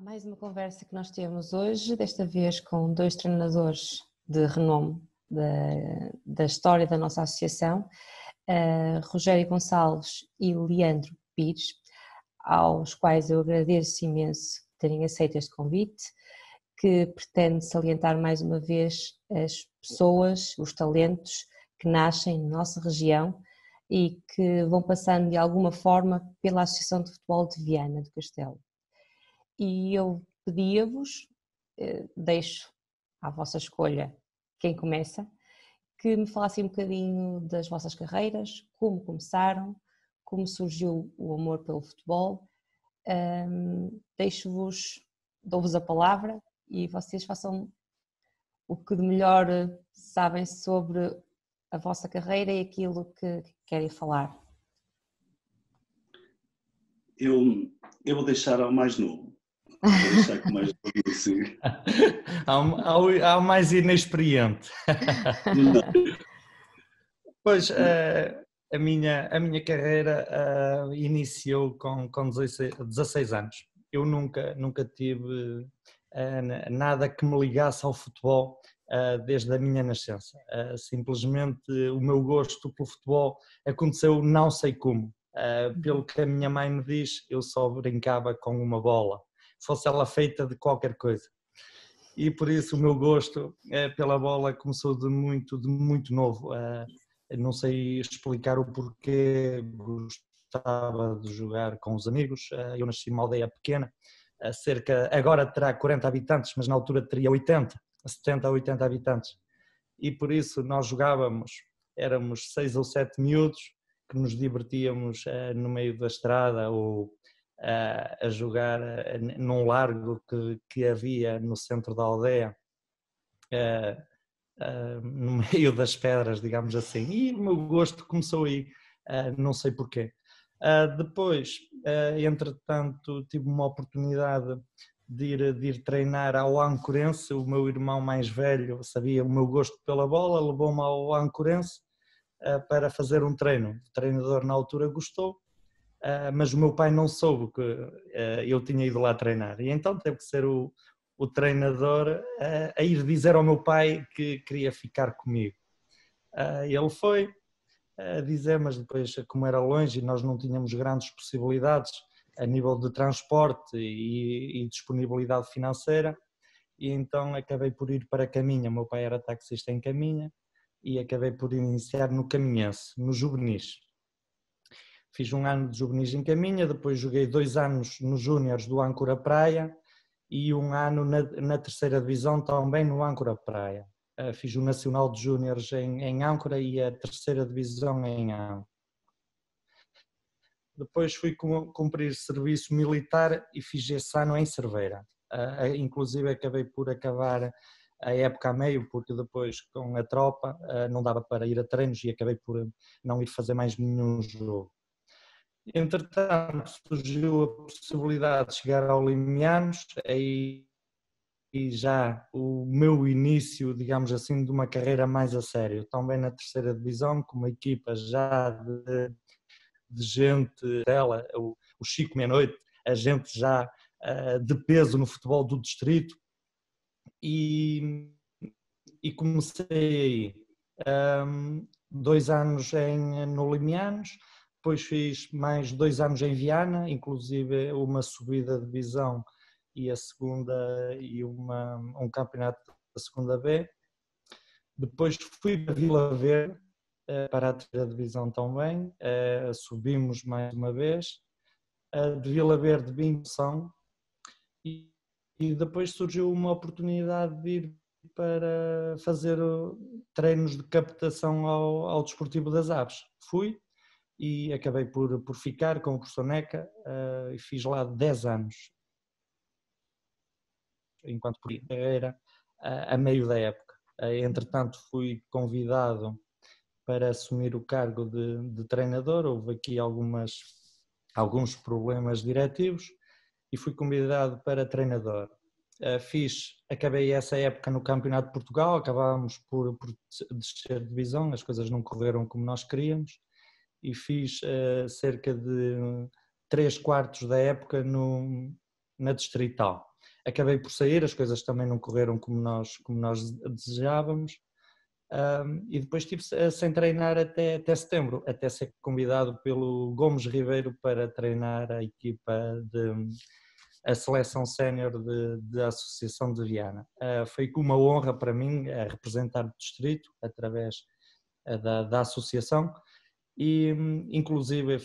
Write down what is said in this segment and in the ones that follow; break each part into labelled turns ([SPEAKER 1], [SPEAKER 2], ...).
[SPEAKER 1] Mais uma conversa que nós temos hoje, desta vez com dois treinadores de renome da história da nossa associação, Rogério Gonçalves e Leandro Pires, aos quais eu agradeço imenso terem aceito este convite, que pretende salientar mais uma vez as pessoas, os talentos que nascem na nossa região e que vão passando de alguma forma pela Associação de Futebol de Viana do Castelo. E eu pedia-vos, deixo à vossa escolha quem começa, que me falassem um bocadinho das vossas carreiras, como começaram, como surgiu o amor pelo futebol. Dou-vos a palavra e vocês façam o que de melhor sabem sobre a vossa carreira e aquilo que querem falar.
[SPEAKER 2] Eu vou deixar ao mais novo. Vou deixar com o mais novo assim.
[SPEAKER 3] Ao mais inexperiente. Pois, a minha carreira iniciou com 16 anos. Eu nunca tive nada que me ligasse ao futebol desde a minha nascença. Simplesmente o meu gosto pelo futebol aconteceu não sei como. Pelo que a minha mãe me diz, eu só brincava com uma bola, fosse ela feita de qualquer coisa. E por isso o meu gosto pela bola começou de muito novo. Não sei explicar o porquê, gostava de jogar com os amigos. Eu nasci numa aldeia pequena, agora terá 40 habitantes, mas na altura teria 70 a 80 habitantes. E por isso nós jogávamos, éramos 6 ou 7 miúdos, que nos divertíamos no meio da estrada ou a jogar num largo que havia no centro da aldeia, no meio das pedras, digamos assim. E o meu gosto começou aí, não sei porquê. Depois, entretanto, tive uma oportunidade de ir treinar ao Ancorense. O meu irmão mais velho sabia o meu gosto pela bola, levou-me ao Ancorense para fazer um treino. O treinador na altura gostou, mas o meu pai não soube que eu tinha ido lá treinar, e então teve que ser o treinador a ir dizer ao meu pai que queria ficar comigo. Ele foi dizer, mas depois, como era longe e nós não tínhamos grandes possibilidades a nível de transporte e disponibilidade financeira, e então acabei por ir para Caminha. O meu pai era taxista em Caminha e acabei por iniciar no Caminhense, no juvenis. Fiz um ano de juvenis em Caminha, depois joguei 2 anos nos júniores do Âncora Praia e um ano na terceira divisão também no Âncora Praia. Fiz o Nacional de Júniores em Âncora e a terceira divisão em Âncora. Depois fui cumprir serviço militar e fiz esse ano em Cerveira. Inclusive acabei por acabar a época a meio, porque depois com a tropa não dava para ir a treinos e acabei por não ir fazer mais nenhum jogo. Entretanto, surgiu a possibilidade de chegar ao Limianos, aí já o meu início, digamos assim, de uma carreira mais a sério. Também na terceira divisão, com uma equipa já de gente dela, o Chico Meia-Noite, a gente já de peso no futebol do distrito, e comecei aí 2 anos no Limianos. Depois fiz mais 2 anos em Viana, inclusive uma subida de divisão e a segunda e um campeonato da segunda B. Depois fui para Vila Verde, para a terceira divisão também, subimos mais uma vez. De Vila Verde vim São e depois surgiu uma oportunidade de ir para fazer treinos de captação ao Desportivo das Aves. Fui e acabei por ficar com o professor Neca e fiz lá 10 anos, enquanto era a meio da época. Entretanto fui convidado para assumir o cargo de treinador, houve aqui alguns problemas diretivos e fui convidado para treinador. Acabei essa época no Campeonato de Portugal, acabámos por descer de divisão, as coisas não correram como nós queríamos, e fiz cerca de 3/4 da época na Distrital. acabei por sair, as coisas também não correram como nós desejávamos. E depois estive sem treinar até setembro, até ser convidado pelo Gomes Ribeiro para treinar a equipa a seleção sénior da Associação de Viana. Foi uma honra para mim representar o distrito através da associação e inclusive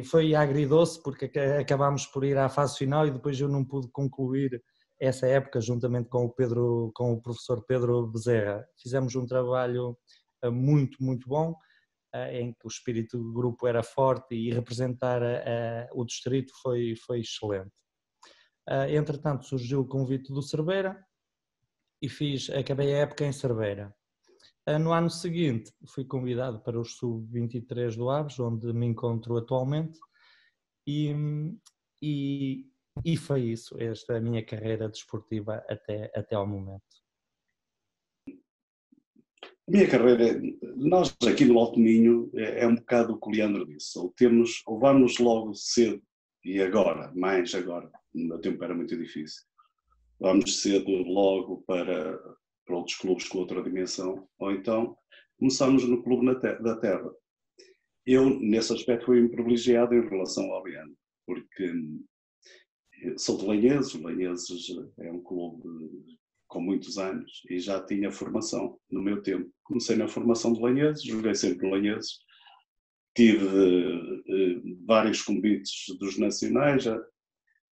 [SPEAKER 3] foi agridoce porque acabámos por ir à fase final e depois eu não pude concluir essa época juntamente com o professor Pedro Bezerra. Fizemos um trabalho muito, muito bom, em que o espírito do grupo era forte e representar o distrito foi excelente. Entretanto surgiu o convite do Cerveira e acabei a época em Cerveira. No ano seguinte fui convidado para os Sub-23 do Aves, onde me encontro atualmente, e foi isso, esta é a minha carreira desportiva até ao momento.
[SPEAKER 2] A minha carreira, nós aqui no Alto Minho, é um bocado o que o Leandro disse, ou vamos logo cedo, e agora, mais agora, no meu tempo era muito difícil, vamos cedo logo para outros clubes com outra dimensão, ou então começamos no clube da terra. Eu, nesse aspecto, fui privilegiado em relação ao Leandro, porque sou de Lanheses, o Lanheses é um clube com muitos anos e já tinha formação no meu tempo. Comecei na formação de Lanheses, joguei sempre Lanheses, tive vários convites dos nacionais,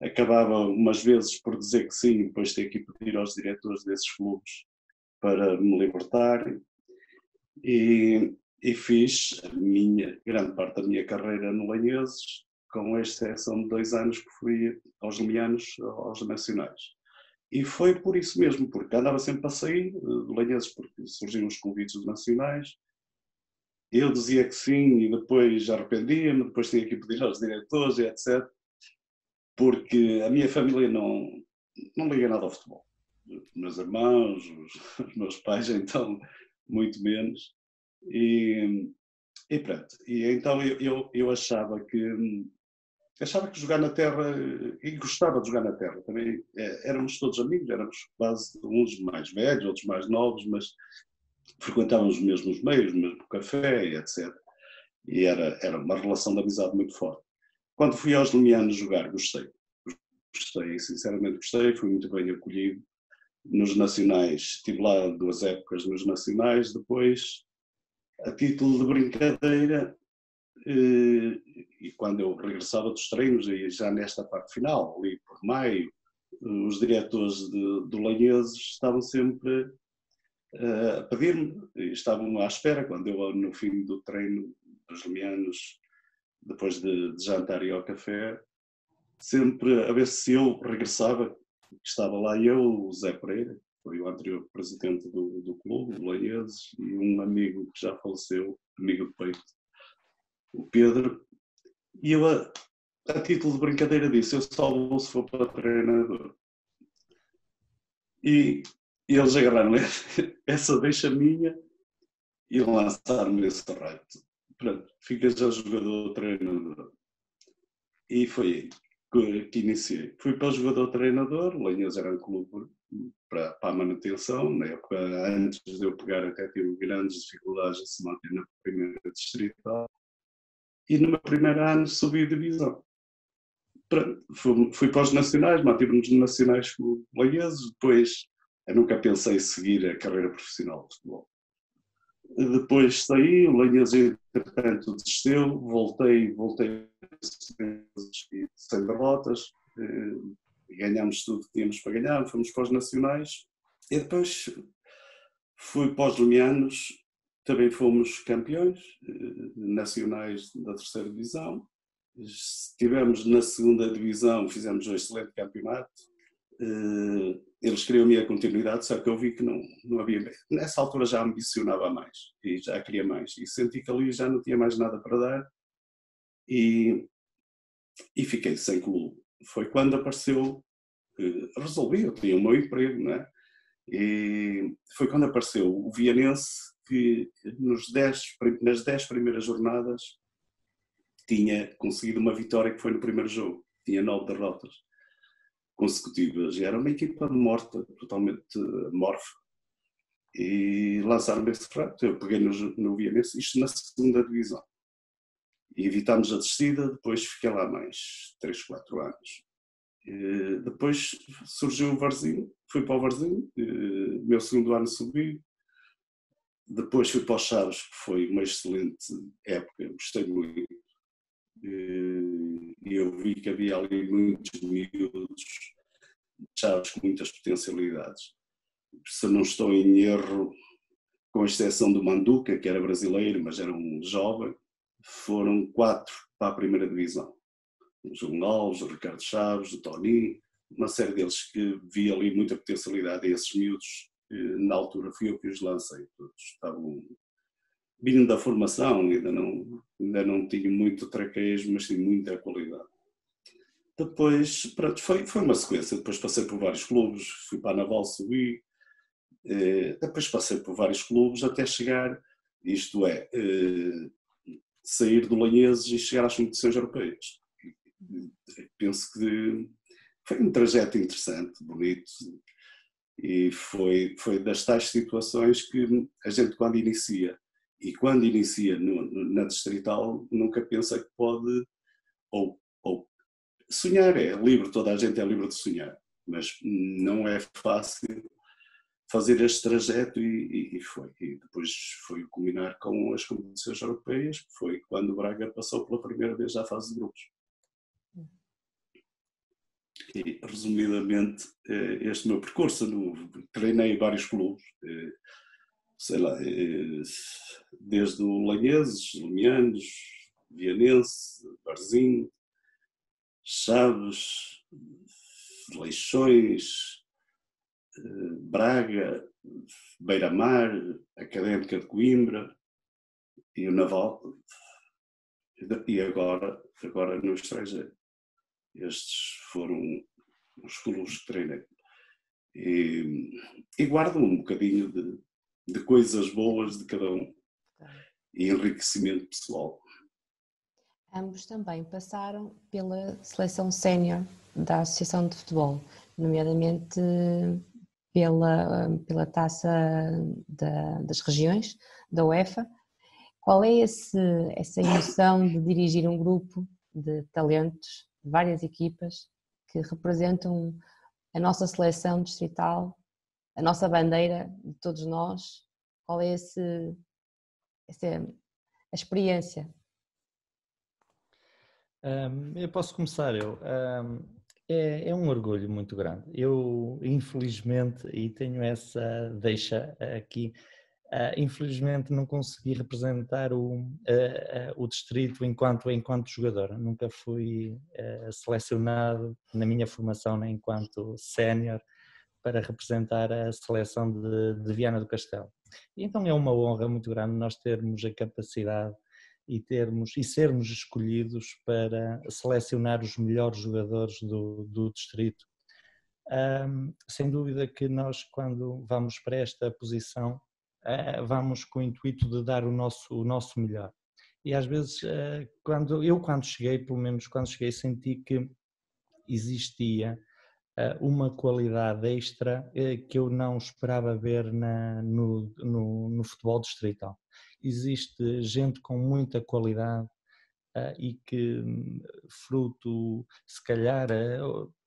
[SPEAKER 2] acabava umas vezes por dizer que sim, depois ter que pedir aos diretores desses clubes para me libertarem e fiz grande parte da minha carreira no Lanheses, com exceção de 2 anos que fui aos limianos, aos nacionais. E foi por isso mesmo, porque andava sempre a sair de Lanheses, porque surgiam os convites dos nacionais, eu dizia que sim e depois arrependia-me, depois tinha que pedir aos diretores e etc. Porque a minha família não liga nada ao futebol. Os meus irmãos, os meus pais, então, muito menos. E pronto. E então eu achava que jogar na terra, e gostava de jogar na terra também, éramos todos amigos, éramos quase uns mais velhos, outros mais novos, mas frequentávamos os mesmos meios, o mesmo café, etc. E era uma relação de amizade muito forte. Quando fui aos limianos jogar, gostei, sinceramente gostei, fui muito bem acolhido. Nos nacionais, estive lá 2 épocas nos nacionais, depois, a título de brincadeira, e quando eu regressava dos treinos, e já nesta parte final, ali por maio, os diretores do Lanheses estavam sempre a pedir-me, estavam à espera, quando eu no fim do treino dos limianos, depois de jantar e ao café, sempre a ver se eu regressava, estava lá eu, o Zé Pereira, que foi o anterior presidente do clube, o Lanheses, e um amigo que já faleceu, amigo de peito, o Pedro, e eu, a título de brincadeira, disse: eu só vou se for para treinador. E eles agarraram essa deixa minha e lançaram-me esse reto. Pronto, fica já jogador-treinador. E foi aí que iniciei. Fui para o jogador-treinador, o Lanheses era um clube para a manutenção, na época antes de eu pegar até tive grandes dificuldades de se manter na primeira distrital. E no meu primeiro ano subi a divisão. Fui para os nacionais, mantive-nos nos nacionais com o Lanheses, depois eu nunca pensei em seguir a carreira profissional de futebol. Depois saí, o Lanheses entretanto desceu, voltei sem derrotas, ganhámos tudo que tínhamos para ganhar, fomos para os nacionais e depois fui para os limianos, também fomos campeões nacionais da 3ª divisão, estivemos na 2ª divisão, fizemos um excelente campeonato. Eles queriam a minha continuidade, só que eu vi que não havia. Nessa altura já ambicionava mais e já queria mais. E senti que ali já não tinha mais nada para dar e fiquei sem clube. Foi quando apareceu, resolvi, eu tinha o meu emprego, não é? E foi quando apareceu o Vianense, que nas 10 primeiras jornadas tinha conseguido uma vitória que foi no primeiro jogo, tinha 9 derrotas. consecutivas, e era uma equipa morta, totalmente amorfa, e lançaram-me esse prato. Eu peguei no Vianense, isto na segunda divisão, e evitámos a descida. Depois fiquei lá mais 3, 4 anos. Depois surgiu o Varzim, fui para o Varzim, meu segundo ano subi. Depois fui para os Chaves, que foi uma excelente época, gostei muito. E eu vi que havia ali muitos miúdos, Chaves com muitas potencialidades. Se não estou em erro, com exceção do Manduca, que era brasileiro, mas era um jovem, foram 4 para a primeira divisão. O João Alves, o Ricardo Chaves, o Tony, uma série deles que vi ali muita potencialidade. E esses miúdos, na altura, fui eu que os lancei. Todos estavam vindo da formação, ainda não tinha muito traquejo, mas tinha muita qualidade. Depois, pronto, foi uma sequência. Depois passei por vários clubes, fui para a Naval, subi. Depois passei por vários clubes até chegar, isto é, sair do Lanheses e chegar às competições europeias. Penso que foi um trajeto interessante, bonito, e foi das tais situações que a gente quando inicia na Distrital nunca pensa que pode, ou sonhar é livre, toda a gente é livre de sonhar, mas não é fácil fazer este trajeto e foi. E depois foi culminar com as competições europeias, que foi quando o Braga passou pela primeira vez à fase de grupos. E, resumidamente, este meu percurso, treinei vários clubes, sei lá, desde o Lanheses, Limianos, Vianense, Varzim, Chaves, Leixões, Braga, Beira-Mar, Académica de Coimbra e o Naval, e agora no estrangeiro. Estes foram os clubes que treinei. E guardo um bocadinho de coisas boas de cada um e enriquecimento pessoal.
[SPEAKER 1] Ambos também passaram pela seleção sénior da Associação de Futebol, nomeadamente pela taça das regiões, da UEFA. Qual é essa emoção de dirigir um grupo de talentos, várias equipas, que representam a nossa seleção distrital, a nossa bandeira de todos nós? Qual é a experiência?
[SPEAKER 3] Eu posso começar. É um orgulho muito grande. Eu, infelizmente, e tenho essa deixa aqui, infelizmente não consegui representar o distrito enquanto jogador. Nunca fui selecionado na minha formação nem enquanto sénior para representar a seleção de Viana do Castelo. E então é uma honra muito grande nós termos a capacidade e sermos escolhidos para selecionar os melhores jogadores do distrito. Sem dúvida que nós, quando vamos para esta posição, vamos com o intuito de dar o nosso melhor. E às vezes, quando cheguei, pelo menos quando cheguei, senti que existia uma qualidade extra que eu não esperava ver no futebol distrital. Existe gente com muita qualidade e que fruto, se calhar,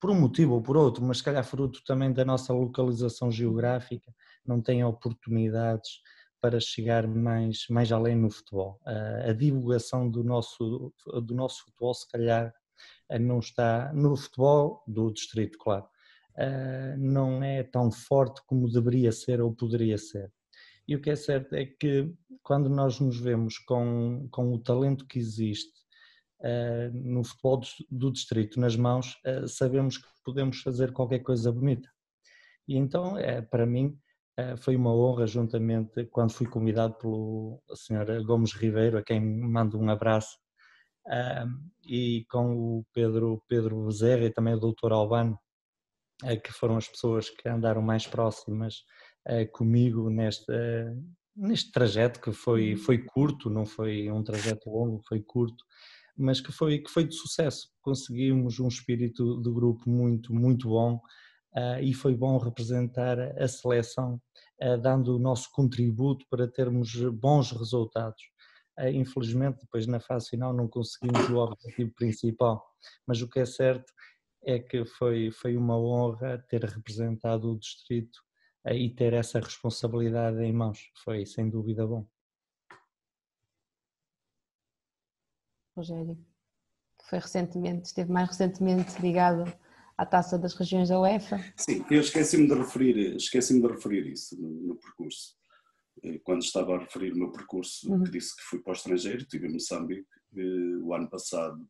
[SPEAKER 3] por um motivo ou por outro, mas se calhar fruto também da nossa localização geográfica, não tem oportunidades para chegar mais além no futebol. A divulgação do nosso futebol, se calhar, não está no futebol do distrito, claro, não é tão forte como deveria ser ou poderia ser. E o que é certo é que quando nós nos vemos com o talento que existe no futebol do distrito nas mãos, sabemos que podemos fazer qualquer coisa bonita. E então, para mim, foi uma honra, juntamente, quando fui convidado pelo Sr. Gomes Ribeiro, a quem mando um abraço, e com o Pedro Bezerra e também o Dr. Albano, que foram as pessoas que andaram mais próximas comigo neste trajeto, que foi curto, não foi um trajeto longo, foi curto, mas que foi de sucesso. Conseguimos um espírito de grupo muito, muito bom, e foi bom representar a seleção, dando o nosso contributo para termos bons resultados. Infelizmente, depois na fase final não conseguimos o objetivo principal, mas o que é certo é que foi uma honra ter representado o distrito, e ter essa responsabilidade em mãos. Foi sem dúvida bom.
[SPEAKER 1] Rogério, que foi recentemente, esteve mais recentemente ligado à Taça das Regiões da UEFA.
[SPEAKER 2] Sim, eu esqueci-me de referir isso no percurso. Quando estava a referir o meu percurso, que disse que fui para o estrangeiro, estive em Moçambique, o ano passado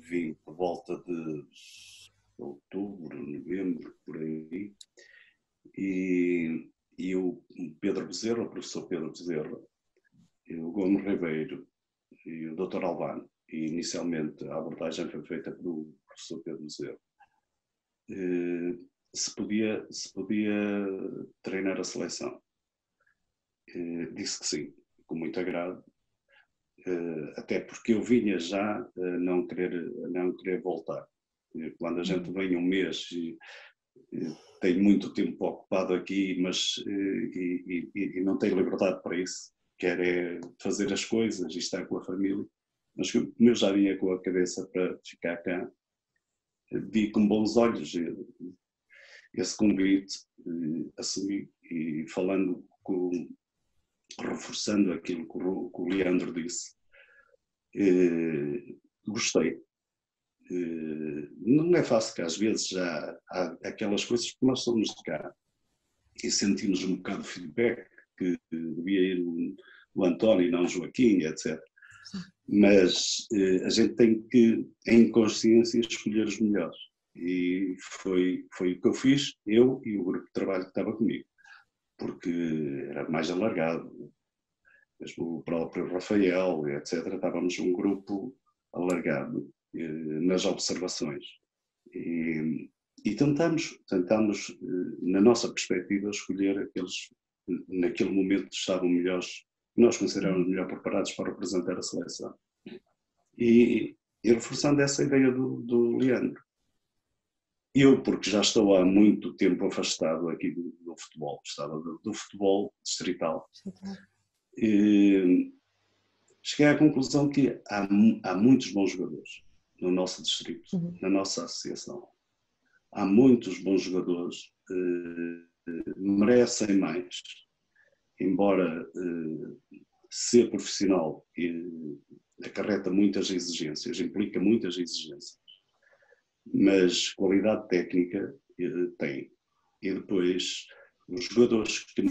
[SPEAKER 2] vim por volta de outubro, novembro, por aí, e o Pedro Bezerra, o professor Pedro Bezerra, o Gomes Ribeiro e o Dr. Albano, e inicialmente a abordagem foi feita pelo professor Pedro Bezerra, se podia treinar a seleção. Disse que sim, com muito agrado, até porque eu vinha já não querer voltar. Quando a gente vem um mês e tem muito tempo ocupado aqui, mas e não tem liberdade para isso, quer é fazer as coisas e estar com a família, mas como eu já vinha com a cabeça para ficar cá, vi com bons olhos esse convite, assumi, e falando reforçando aquilo que o Leandro disse, gostei. Não é fácil, que às vezes já há aquelas coisas que nós somos de cá e sentimos um bocado de feedback que devia ir o António e não o Joaquim, etc. Mas a gente tem que, em consciência, escolher os melhores. E foi o que eu fiz, eu e o grupo de trabalho que estava comigo, porque era mais alargado, mesmo o próprio Rafael, etc. Estávamos um grupo alargado nas observações. E tentamos, na nossa perspectiva, escolher aqueles que naquele momento estavam melhores, que nós consideramos melhor preparados para representar a seleção. E reforçando essa ideia do Leandro. Eu, porque já estou há muito tempo afastado aqui do futebol, estava do futebol distrital, cheguei à conclusão que há muitos bons jogadores no nosso distrito, na nossa associação. Há muitos bons jogadores, merecem mais, embora ser profissional acarreta muitas exigências, implica muitas exigências, mas qualidade técnica tem. E depois, os jogadores que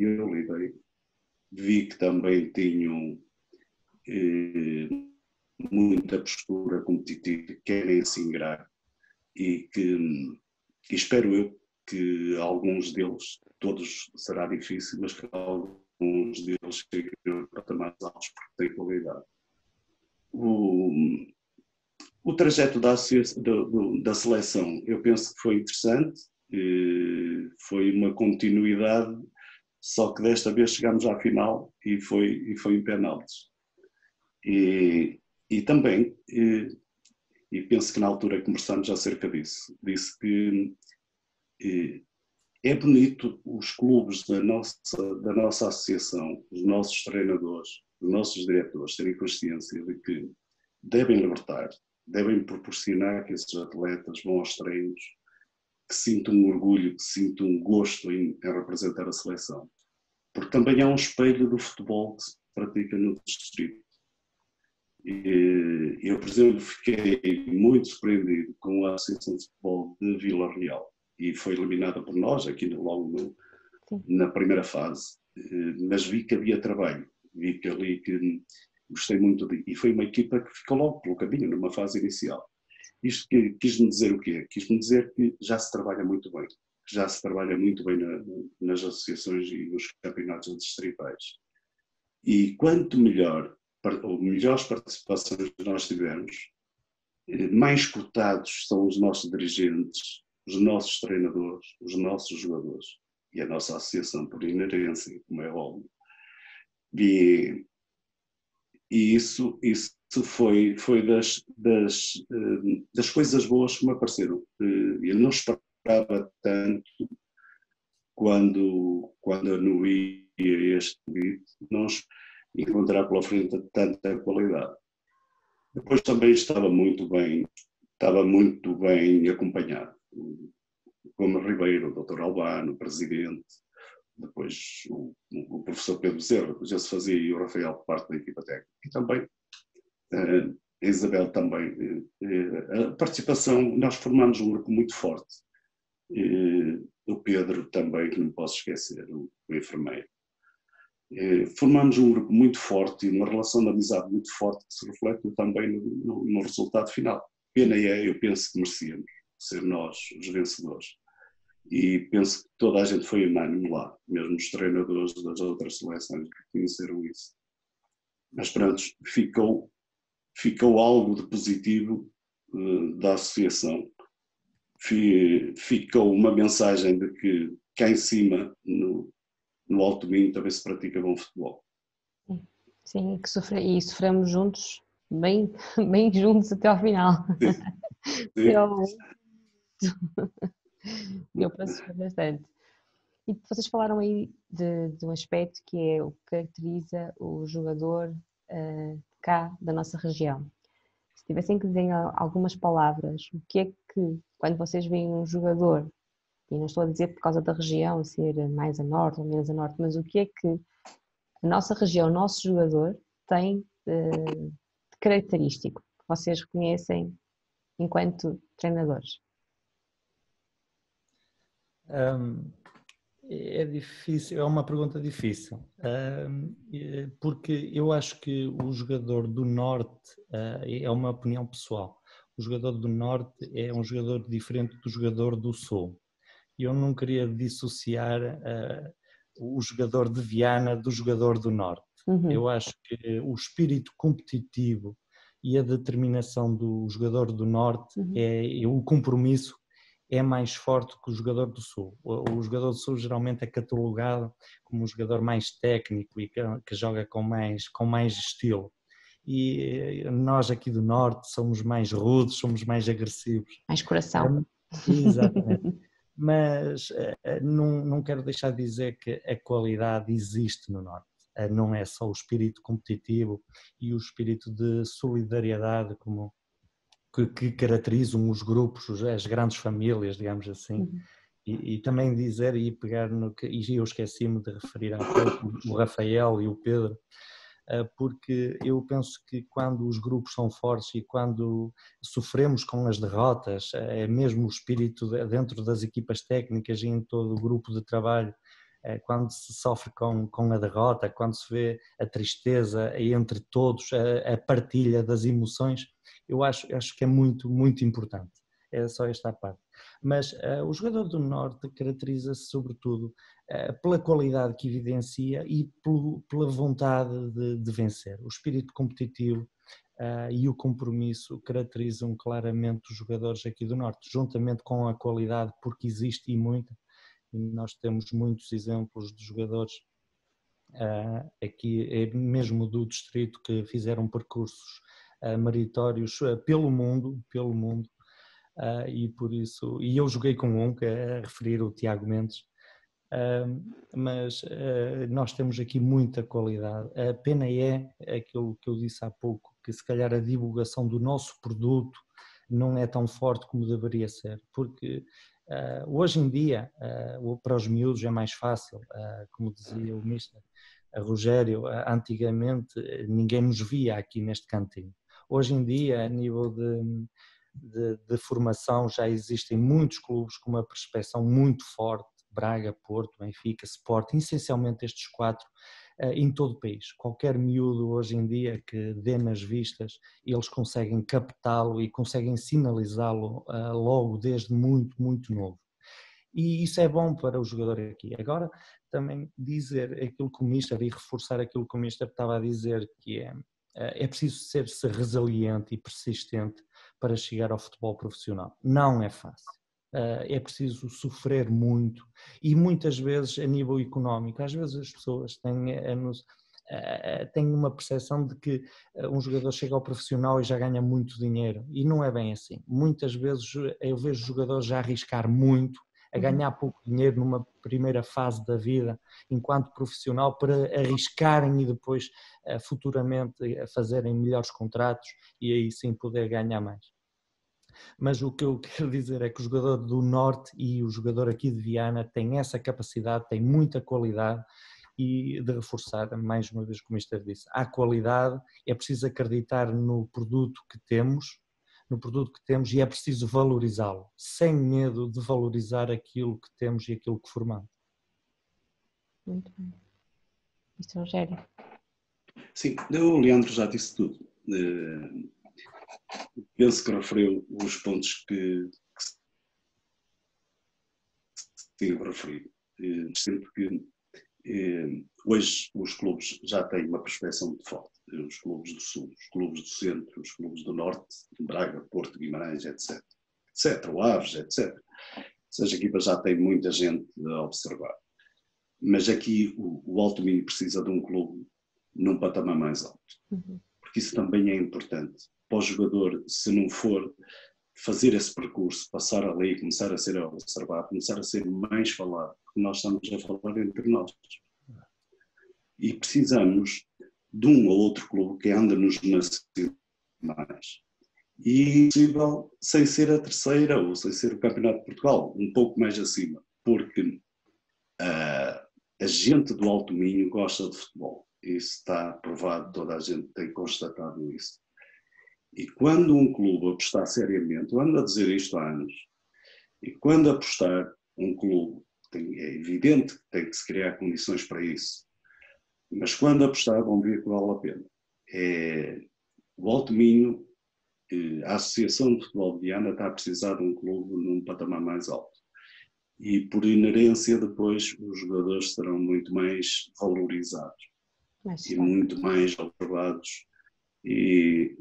[SPEAKER 2] eu lidei, vi que também tinham muita postura competitiva, que querem se ingrar, e que espero eu que alguns deles, todos será difícil, mas que alguns deles cheguem a patamares altos porque têm qualidade. O trajeto da seleção, eu penso que foi interessante, foi uma continuidade, só que desta vez chegámos à final e foi em penaltis. E também, e penso que na altura conversamos acerca disso, disse que é bonito os clubes da nossa associação, os nossos treinadores, os nossos diretores terem consciência de que devem libertar, devem proporcionar que esses atletas vão aos treinos, que sintam um orgulho, que sintam um gosto em representar a seleção. Porque também é um espelho do futebol que se pratica no distrito. E eu, por exemplo, fiquei muito surpreendido com a Associação de Futebol de Vila Real, e foi eliminada por nós, aqui logo na primeira fase, mas vi que havia trabalho, vi que ali que gostei muito e foi uma equipa que ficou logo pelo caminho, numa fase inicial. Isto quis-me dizer o quê? Quis-me dizer que já se trabalha muito bem, nas associações e nos campeonatos distritais. E quanto melhores participações nós tivermos, mais cotados são os nossos dirigentes, os nossos treinadores, os nossos jogadores e a nossa associação por inerência, como é óbvio. E isso foi das coisas boas que me apareceram. Eu não esperava tanto quando eu não ia a este convite, nós encontrar pela frente tanta qualidade. Depois também estava muito bem acompanhado. O Gomes Ribeiro, o Dr. Albano, o presidente, depois o professor Pedro Bezerra, que já se fazia, e o Rafael, parte da equipa técnica. E também a Isabel também. A participação, nós formamos um grupo muito forte. O Pedro também, que não posso esquecer, o enfermeiro. Formamos um grupo muito forte e uma relação de amizade muito forte que se reflete também no resultado final. Pena eu penso que merecíamos ser nós os vencedores. E penso que toda a gente foi unânime lá, mesmo os treinadores das outras seleções que conheceram isso. Mas pronto, ficou algo de positivo da associação. Ficou uma mensagem de que cá em cima, no Alto Minho, também se pratica bom futebol.
[SPEAKER 1] Sim, e sofremos juntos, bem, bem juntos até ao final.
[SPEAKER 2] Sim.
[SPEAKER 1] Eu penso bastante. E vocês falaram aí de um aspecto que é o que caracteriza o jogador cá da nossa região. Se tivessem que dizer algumas palavras, o que é que, quando vocês veem um jogador, e não estou a dizer por causa da região ser mais a norte ou menos a norte, mas o que é que a nossa região, o nosso jogador tem de característico que vocês reconhecem enquanto treinadores?
[SPEAKER 3] É difícil, é uma pergunta difícil, porque eu acho que o jogador do Norte, é uma opinião pessoal, o jogador do Norte é um jogador diferente do jogador do Sul. Eu não queria dissociar o jogador de Viana do jogador do Norte.
[SPEAKER 1] Uhum.
[SPEAKER 3] Eu acho que o espírito competitivo e a determinação do jogador do Norte, o compromisso, é mais forte que o jogador do Sul. O jogador do Sul geralmente é catalogado como um jogador mais técnico e que joga com mais estilo. E nós aqui do Norte somos mais rudes, somos mais agressivos.
[SPEAKER 1] Mais coração.
[SPEAKER 3] Exatamente. Mas não quero deixar de dizer que a qualidade existe no Norte. Não é só o espírito competitivo e o espírito de solidariedade que caracterizam os grupos, as grandes famílias, digamos assim. E também dizer e pegar no que, e eu esqueci-me de referir há pouco, o Rafael e o Pedro, porque eu penso que quando os grupos são fortes e quando sofremos com as derrotas, é mesmo o espírito dentro das equipas técnicas e em todo o grupo de trabalho, quando se sofre com a derrota, quando se vê a tristeza entre todos, a partilha das emoções, eu acho que é muito, muito importante. É só esta parte. Mas o jogador do Norte caracteriza-se sobretudo pela qualidade que evidencia e pela vontade de vencer. O espírito competitivo e o compromisso caracterizam claramente os jogadores aqui do Norte, juntamente com a qualidade, porque existe e muita. E nós temos muitos exemplos de jogadores aqui, mesmo do distrito, que fizeram percursos meritórios pelo mundo, e por isso, e eu joguei com um, que é a referir o Tiago Mendes, mas nós temos aqui muita qualidade. A pena é aquilo que eu disse há pouco, que se calhar a divulgação do nosso produto não é tão forte como deveria ser, porque hoje em dia para os miúdos é mais fácil, como dizia o Mister Rogério, antigamente ninguém nos via aqui neste cantinho. Hoje em dia, a nível de formação, já existem muitos clubes com uma prospeção muito forte, Braga, Porto, Benfica, Sporting, essencialmente estes 4, em todo o país. Qualquer miúdo hoje em dia que dê nas vistas, eles conseguem captá-lo e conseguem sinalizá-lo logo desde muito, muito novo. E isso é bom para o jogador aqui. Agora, também dizer aquilo que o Mister, e reforçar aquilo que o Mister estava a dizer, que é preciso ser-se resiliente e persistente para chegar ao futebol profissional. Não é fácil. É preciso sofrer muito e muitas vezes a nível económico. Às vezes as pessoas têm têm uma percepção de que um jogador chega ao profissional e já ganha muito dinheiro, e não é bem assim. Muitas vezes eu vejo jogadores já arriscar muito, a ganhar pouco dinheiro numa primeira fase da vida enquanto profissional, para arriscarem e depois futuramente fazerem melhores contratos e aí sim poder ganhar mais. Mas o que eu quero dizer é que o jogador do Norte e o jogador aqui de Viana têm essa capacidade, têm muita qualidade, e de reforçar, mais uma vez, como o Mister disse, há qualidade, é preciso acreditar no produto que temos, e é preciso valorizá-lo, sem medo de valorizar aquilo que temos e aquilo que formamos.
[SPEAKER 1] Muito bem. Mister Rogério.
[SPEAKER 2] Sim, o Leandro já disse tudo. Penso que referiu os pontos que tive a referir. Sempre que hoje os clubes já têm uma perspectiva muito forte. Os clubes do Sul, os clubes do Centro, os clubes do Norte, Braga, Porto, Guimarães, etc. O Aves, etc. Essas equipas já têm muita gente a observar. Mas aqui o Alto Minho precisa de um clube num patamar mais alto. Porque isso também é importante. Para o jogador, se não for fazer esse percurso, passar ali, começar a ser observado, começar a ser mais falado, porque nós estamos a falar entre nós. E precisamos de um ou outro clube que anda nos nacionais. E possível sem ser a terceira ou sem ser o Campeonato de Portugal, um pouco mais acima, porque a gente do Alto Minho gosta de futebol. Isso está provado, toda a gente tem constatado isso. E quando um clube apostar seriamente, eu ando a dizer isto há anos, e quando apostar um clube, é evidente que tem que se criar condições para isso, mas quando apostar vão ver que vale a pena. O Alto Minho, a Associação de Futebol de Viana está a precisar de um clube num patamar mais alto. E por inerência depois os jogadores serão muito mais valorizados e muito mais observados e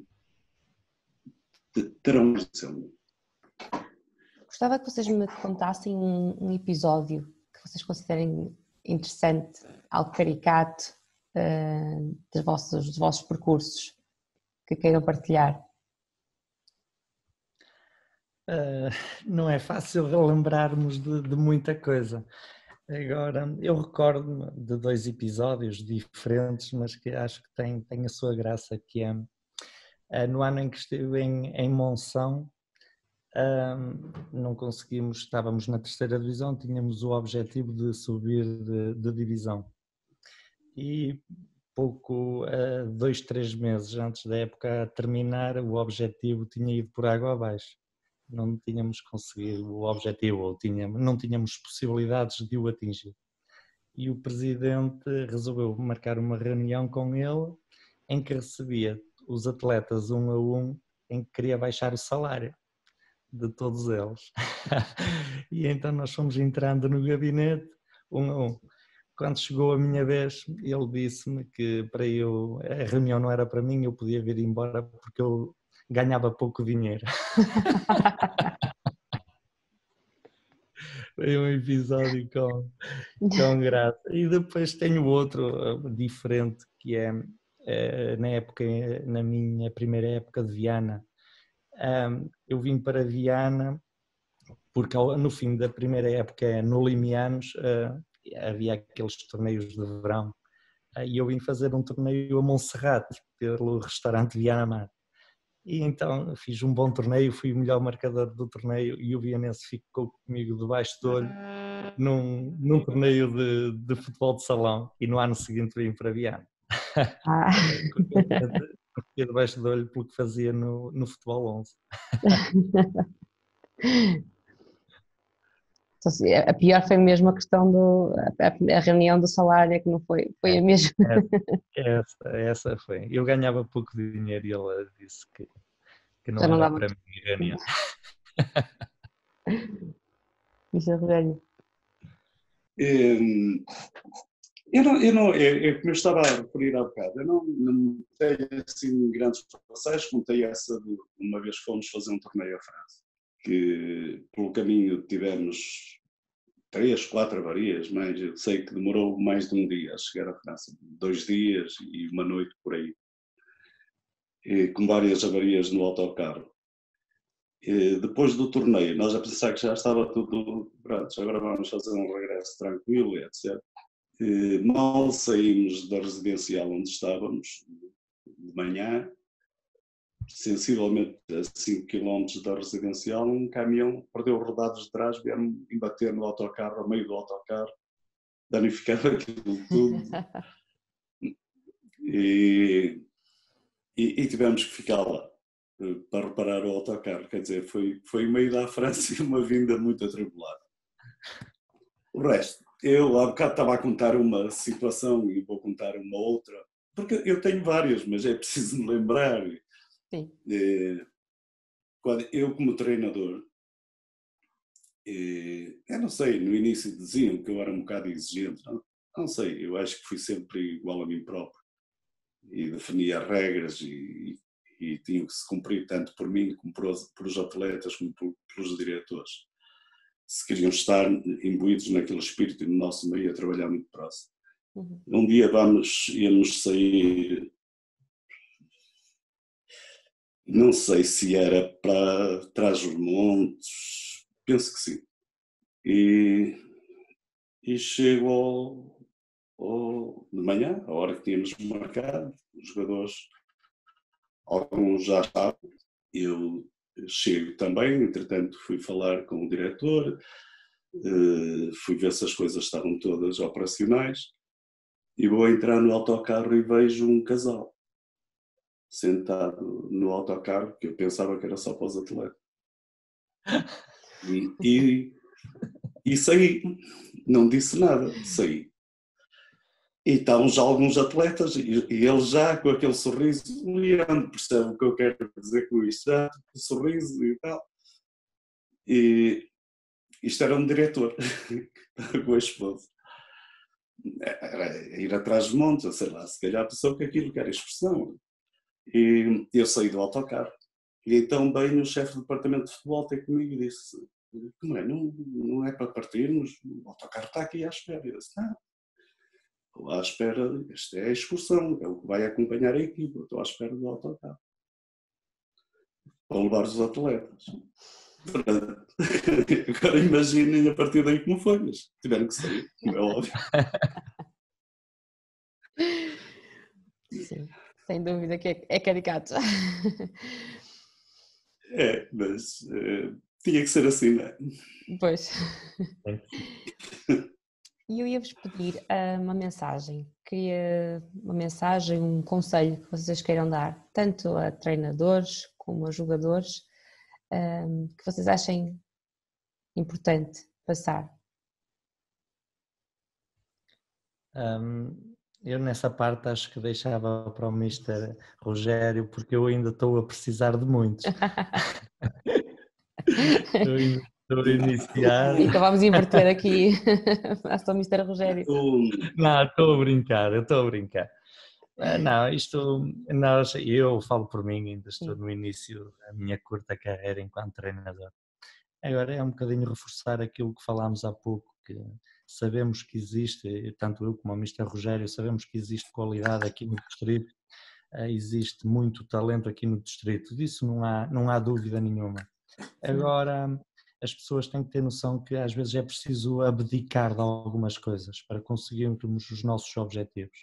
[SPEAKER 2] terão atenção.
[SPEAKER 1] Gostava que vocês me contassem um episódio que vocês considerem interessante, algo caricato dos vossos percursos, que queiram partilhar.
[SPEAKER 3] Não é fácil relembrarmos de muita coisa. Agora, eu recordo-me de 2 episódios diferentes, mas que acho que têm a sua graça, que é no ano em que estive em Monção. Não conseguimos, estávamos na 3ª divisão, tínhamos o objetivo de subir de divisão. E 2, 3 meses antes da época terminar, o objetivo tinha ido por água abaixo. Não tínhamos conseguido o objetivo, ou não tínhamos possibilidades de o atingir. E o presidente resolveu marcar uma reunião com ele, em que recebia os atletas um a um, em que queria baixar o salário de todos eles. E então nós fomos entrando no gabinete, um a um. Quando chegou a minha vez, ele disse-me que a reunião não era para mim, eu podia vir embora porque eu ganhava pouco dinheiro. Foi um episódio com graça. E depois tenho outro diferente, que é na minha primeira época de Viana. Eu vim para Viana porque no fim da primeira época, no Limianos, havia aqueles torneios de verão, e eu vim fazer um torneio a Monserrate, pelo restaurante Viana Mar. E então fiz um bom torneio, fui o melhor marcador do torneio, e o vianense ficou comigo debaixo do olho num torneio de futebol de salão, e no ano seguinte vim para Viana. Fiquei debaixo do olho pelo que fazia no futebol 11.
[SPEAKER 1] A pior foi mesmo a questão a reunião do salário, que não foi a mesma.
[SPEAKER 3] Essa foi. Eu ganhava pouco dinheiro e ela disse que não
[SPEAKER 1] Já
[SPEAKER 3] era para mim a reunião.
[SPEAKER 1] Mister Rogério.
[SPEAKER 2] Como eu estava a referir há bocado, eu não tenho assim grandes passeios, contei essa de uma vez fomos fazer um torneio à França, que pelo caminho tivemos 3, 4 avarias, mas eu sei que demorou mais de um dia a chegar à França, 2 dias e uma noite por aí, e com várias avarias no autocarro. E depois do torneio, nós a pensar que já estava tudo pronto, agora vamos fazer um regresso tranquilo, etc. E mal saímos da residencial onde estávamos, de manhã, sensivelmente a 5 km da residencial, um caminhão perdeu os rodados de trás, vieram bater no autocarro, ao meio do autocarro, danificar aquilo tudo e tivemos que ficar lá para reparar o autocarro. Quer dizer, foi meio da França e uma vinda muito atribulada. O resto, eu há bocado estava a contar uma situação e vou contar uma outra, porque eu tenho várias, mas é preciso me lembrar.
[SPEAKER 1] Sim.
[SPEAKER 2] Eu como treinador, eu não sei, no início diziam que eu era um bocado exigente, não sei, eu acho que fui sempre igual a mim próprio e definia regras e tinham que se cumprir tanto por mim como pelos atletas como pelos diretores. Se queriam estar imbuídos naquele espírito no nosso meio a trabalhar muito próximo.
[SPEAKER 1] Uhum.
[SPEAKER 2] Um dia íamos sair, não sei se era para Trás-os-Montes, penso que sim. E chego de manhã, a hora que tínhamos marcado, os jogadores, alguns já estavam, eu chego também, entretanto fui falar com o diretor, fui ver se as coisas estavam todas operacionais e vou entrar no autocarro e vejo um casal sentado no autocarro, que eu pensava que era só para os atletas. E saí, não disse nada, saí. E estavam já alguns atletas e eles já com aquele sorriso, o Leandro percebe o que eu quero dizer com isto, já com o sorriso e tal. E isto era um diretor com a esposa. Era ir atrás de montes, eu sei lá, se calhar pensou que aquilo que era expressão. E eu saí do autocarro. E então bem o chefe do departamento de futebol ter comigo e disse, como é, não é para partirmos, o autocarro está aqui à espera. Eu disse, não, estou à espera, esta é a excursão, é o que vai acompanhar a equipa, estou à espera do autocarro. Para levar os atletas. Agora imaginem a partir daí como foi, mas tiveram que sair, como é óbvio.
[SPEAKER 1] Sim, sem dúvida que é caricato.
[SPEAKER 2] Mas tinha que ser assim, não é?
[SPEAKER 1] Pois. E eu ia-vos pedir uma mensagem. Queria uma mensagem, um conselho que vocês queiram dar, tanto a treinadores como a jogadores, que vocês achem importante passar.
[SPEAKER 3] Eu nessa parte acho que deixava para o Mister Rogério, porque eu ainda estou a precisar de muitos. Eu ainda estou a iniciar.
[SPEAKER 1] Então vamos inverter aqui a Mister Rogério.
[SPEAKER 3] Não, estou a brincar, eu estou a brincar. Não, eu falo por mim, ainda estou no início da minha curta carreira enquanto treinador. Agora é um bocadinho reforçar aquilo que falámos há pouco, que sabemos que existe, tanto eu como o Mister Rogério, sabemos que existe qualidade aqui no distrito, existe muito talento aqui no distrito, disso não há dúvida nenhuma. Agora, as pessoas têm que ter noção que às vezes é preciso abdicar de algumas coisas para conseguirmos os nossos objetivos.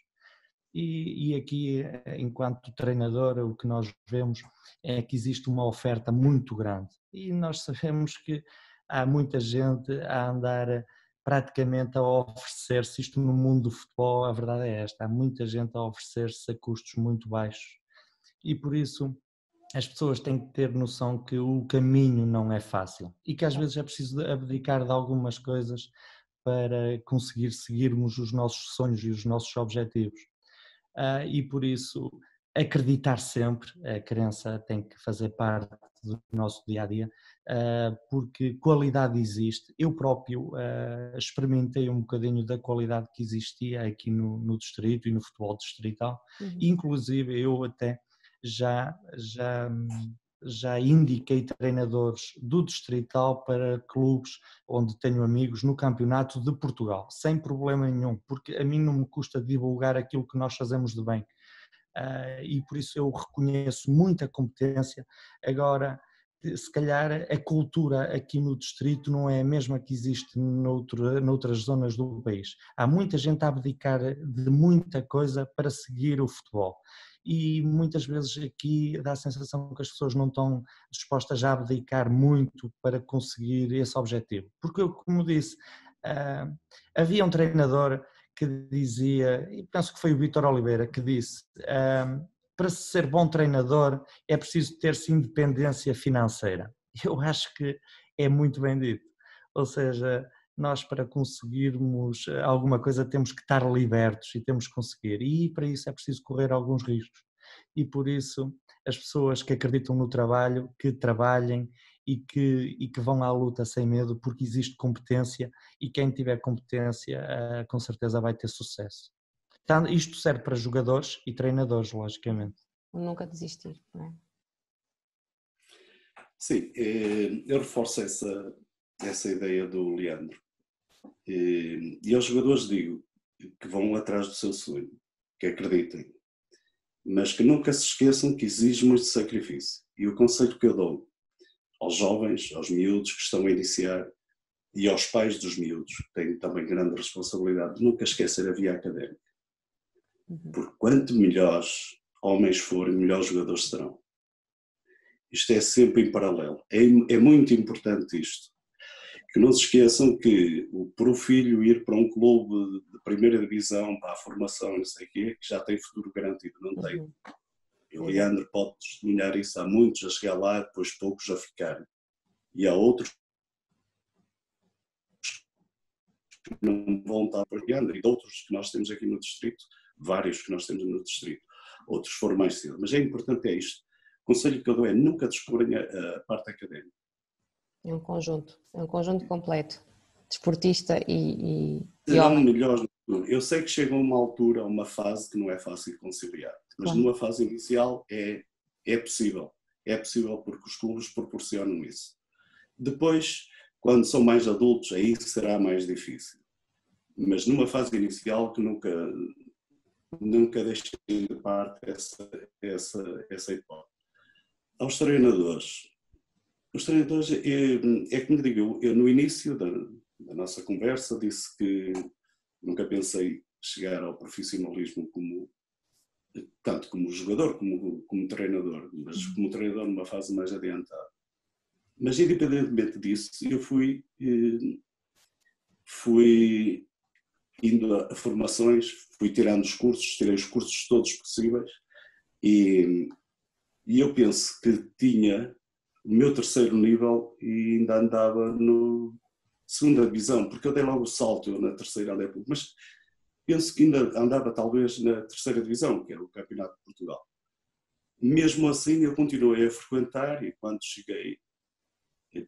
[SPEAKER 3] E aqui, enquanto treinador, o que nós vemos é que existe uma oferta muito grande e nós sabemos que há muita gente a andar praticamente a oferecer-se, isto no mundo do futebol, a verdade é esta, há muita gente a oferecer-se a custos muito baixos e por isso as pessoas têm que ter noção que o caminho não é fácil e que às vezes é preciso abdicar de algumas coisas para conseguir seguirmos os nossos sonhos e os nossos objetivos. E por isso acreditar sempre, a crença tem que fazer parte do nosso dia-a-dia, porque qualidade existe. Eu próprio experimentei um bocadinho da qualidade que existia aqui no distrito e no futebol distrital, inclusive eu até já já indiquei treinadores do Distrital para clubes onde tenho amigos no Campeonato de Portugal, sem problema nenhum, porque a mim não me custa divulgar aquilo que nós fazemos de bem. E por isso eu reconheço muita competência. Agora, se calhar a cultura aqui no distrito não é a mesma que existe noutras zonas do país. Há muita gente a abdicar de muita coisa para seguir o futebol. E muitas vezes aqui dá a sensação que as pessoas não estão dispostas a abdicar muito para conseguir esse objetivo. Porque, como disse, havia um treinador que dizia, e penso que foi o Vítor Oliveira, que disse: para ser bom treinador é preciso ter-se independência financeira. Eu acho que é muito bem dito. Ou seja, nós para conseguirmos alguma coisa temos que estar libertos e temos que conseguir. E para isso é preciso correr alguns riscos. E por isso as pessoas que acreditam no trabalho, que trabalhem e que vão à luta sem medo, porque existe competência e quem tiver competência com certeza vai ter sucesso. Isto serve para jogadores e treinadores, logicamente.
[SPEAKER 1] Nunca desistir, não é?
[SPEAKER 2] Sim, eu reforço essa ideia do Leandro. E aos jogadores digo que vão atrás do seu sonho, que acreditem, mas que nunca se esqueçam que exige muito sacrifício. E o conselho que eu dou aos jovens, aos miúdos que estão a iniciar e aos pais dos miúdos, que têm também grande responsabilidade, de nunca esquecer a via académica. Porque quanto melhores homens forem, melhores jogadores serão. Isto é sempre em paralelo. É muito importante isto. Que não se esqueçam que para o filho ir para um clube de primeira divisão, para a formação, não sei o quê, que já tem futuro garantido, não tem. E o Leandro pode testemunhar isso. Há muitos a chegar lá, depois poucos a ficarem. E há outros que não vão estar para o Leandro. E outros que nós temos aqui no distrito, vários que nós temos no distrito. Outros foram mais cedo. Mas é importante isto. O conselho que eu dou é nunca descobrirem a parte académica.
[SPEAKER 1] É um conjunto completo, desportista e
[SPEAKER 2] Serão
[SPEAKER 1] homem.
[SPEAKER 2] melhores. Eu sei que chega a uma altura, a uma fase que não é fácil de conciliar, mas numa fase inicial é possível. É possível porque os clubes proporcionam isso. Depois, quando são mais adultos, aí será mais difícil. Mas numa fase inicial que nunca deixem de parte essa hipótese. Aos treinadores. Os treinadores, é como digo, eu no início da nossa conversa disse que nunca pensei chegar ao profissionalismo tanto como jogador como treinador, mas como treinador numa fase mais adiantada. Mas independentemente disso, eu fui indo a formações, fui tirando os cursos, tirei os cursos todos possíveis e eu penso que tinha o meu terceiro nível e ainda andava no segunda divisão, porque eu dei logo o salto na terceira época, mas penso que ainda andava talvez na terceira divisão, que era o Campeonato de Portugal. Mesmo assim eu continuei a frequentar e quando cheguei,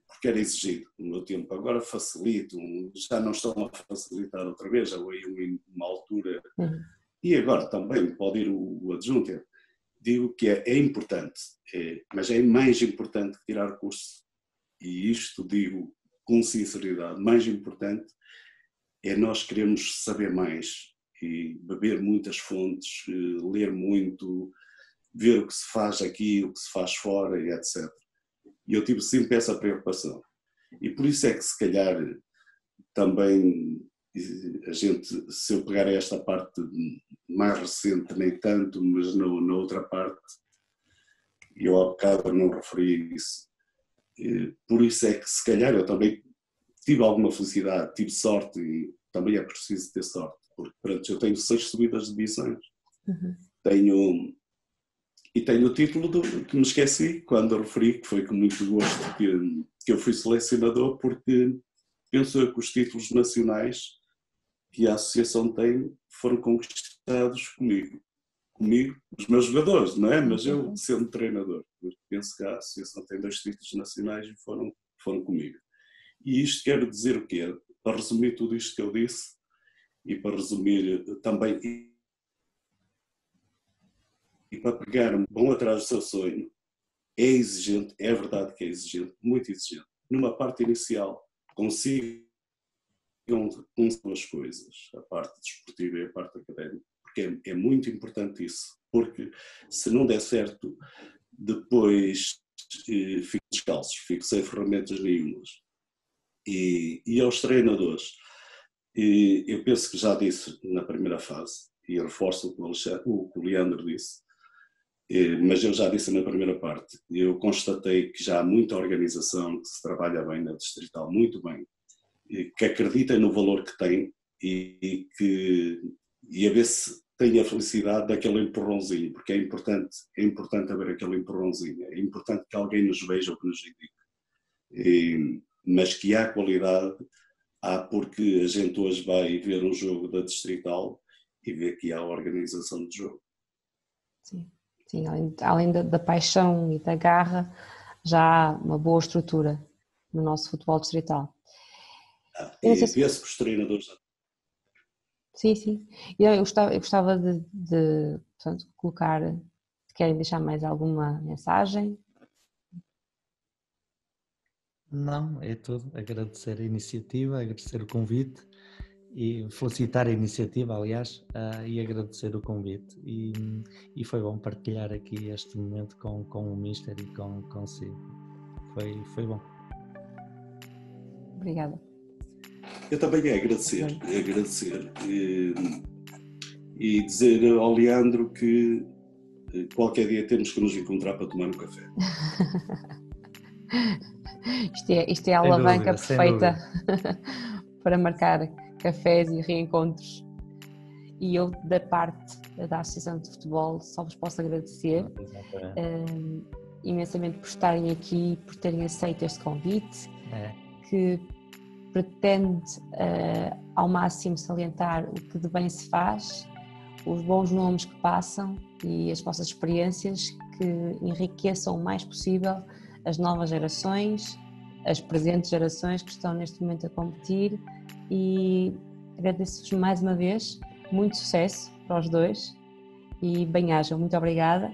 [SPEAKER 2] porque era exigido no meu tempo, agora facilito, já não estão a facilitar outra vez, já veio uma altura, e agora também pode ir o adjunto. Digo que é importante, mas é mais importante que tirar o curso, e isto digo com sinceridade, mais importante é nós queremos saber mais e beber muitas fontes, ler muito, ver o que se faz aqui, o que se faz fora e etc. E eu tive sempre essa preocupação. E por isso é que se calhar também a gente, se eu pegar esta parte mais recente, nem tanto, mas na outra parte, eu há bocado não referi isso. Por isso é que se calhar eu também tive alguma felicidade, tive sorte e também é preciso ter sorte, porque pronto, eu tenho 6 subidas de divisões, tenho o título que me esqueci quando referi, que foi com muito gosto que eu fui selecionador, porque penso que os títulos nacionais que a associação tem foram conquistados comigo, os meus jogadores, não é? Mas eu sendo treinador, penso que a associação tem 2 títulos nacionais e foram comigo. E isto quero dizer o quê? Para resumir tudo isto que eu disse e para resumir também e para pegar vão atrás do seu sonho, é exigente, é verdade que é exigente, muito exigente. Numa parte inicial, consigam as coisas, a parte desportiva e a parte académica, porque é muito importante isso, porque se não der certo, depois fico descalços, fico sem ferramentas nenhumas. E aos treinadores, eu penso que já disse na primeira fase, e reforço o que o Leandro disse, mas eu já disse na primeira parte, eu constatei que já há muita organização, que se trabalha bem na Distrital, muito bem, que acreditem no valor que tem e a ver se tem a felicidade daquele empurrãozinho, porque é importante haver aquele empurrãozinho, é importante que alguém nos veja ou que nos indique, mas que há qualidade, porque a gente hoje vai ver um jogo da Distrital e vê que há organização de jogo.
[SPEAKER 1] Sim, sim, além da paixão e da garra, já há uma boa estrutura no nosso futebol distrital.
[SPEAKER 2] E vê-se que os treinadores...
[SPEAKER 1] Sim, sim. Eu gostava de portanto, colocar, querem deixar mais alguma mensagem?
[SPEAKER 3] Não, é tudo. Agradecer a iniciativa, agradecer o convite e felicitar a iniciativa, aliás, e agradecer o convite. E foi bom partilhar aqui este momento com o Mister e consigo. Foi bom.
[SPEAKER 1] Obrigada.
[SPEAKER 2] Eu também agradecer e dizer ao Leandro que qualquer dia temos que nos encontrar para tomar um café.
[SPEAKER 1] Isto é a alavanca perfeita para marcar cafés e reencontros. E eu, da parte da Associação de Futebol, só vos posso agradecer imensamente por estarem aqui, por terem aceito este convite, que pretende ao máximo salientar o que de bem se faz, os bons nomes que passam e as vossas experiências que enriqueçam o mais possível as novas gerações, as presentes gerações que estão neste momento a competir, e agradeço-vos mais uma vez, muito sucesso para os dois e bem-ajam, muito obrigada